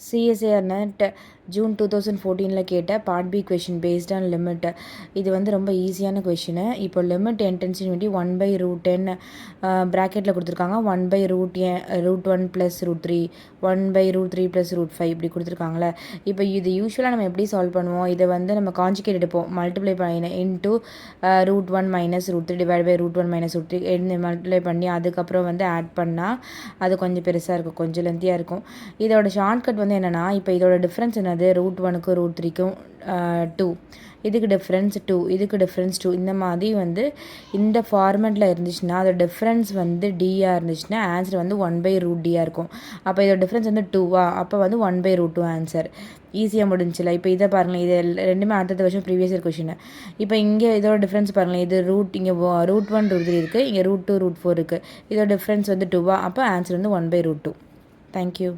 CSIR net June 2014 கேட்ட part B question based on limit. இது வந்து ரொம்ப ஈஸியான கொஷினு. இப்போ லிமிட் இன்டென்சிட்டி 1/√10 ப்ராக்கெட்டில் கொடுத்துருக்காங்க. 1/√1 + √3, 1/√3 + √5 இப்படி கொடுத்துருக்காங்களே. இப்போ இது யூஸ்வலாக நம்ம எப்படி சால்வ் பண்ணுவோம்? இதை வந்து நம்ம காஞ்சிகேட் எடுப்போம். மல்டிப்ளை பண்ணி இன்ட்டு √1 - √3 டிவைட் பை √1 - √3 என்ன மல்டிப்ளை பண்ணி அதுக்கப்புறம் வந்து ஆட் பண்ணால் அது கொஞ்சம் பெருசாக இருக்கும், கொஞ்சம் லென்த்தியாக இருக்கும். இதோட ஷார்ட்கட் வந்து என்னென்னா, இப்போ இதோட டிஃப்ரென்ஸ் என்னது? √1க்கும் √3க்கும் 2, இதுக்கு டிஃப்ரென்ஸ் 2, இதுக்கு டிஃப்ரென்ஸ் 2. இந்த மாதிரி வந்து இந்த ஃபார்மெட்டில் இருந்துச்சுன்னா அதோட டிஃப்ரென்ஸ் வந்து டியாக இருந்துச்சுன்னா ஆன்சர் வந்து 1/√dயாக இருக்கும். அப்போ இதோட டிஃப்ரென்ஸ் வந்து 2வா, அப்போ வந்து 1/√2 ஆன்சர். ஈஸியாக முடிஞ்சில்ல. இப்போ இதை பாருங்களேன், இது ரெண்டுமே அடுத்த வருஷம் ப்ரீவியஸ் இயர் கொஷின். இப்போ இங்கே இதோட டிஃப்ரென்ஸ் பாருங்களேன், இது இங்கே √1 √3 இருக்குது, இங்கே √2 √4 இருக்குது. இதோட டிஃப்ரென்ஸ் வந்து 2வா, அப்போ ஆன்சர் வந்து 1/√2. தேங்க்யூ.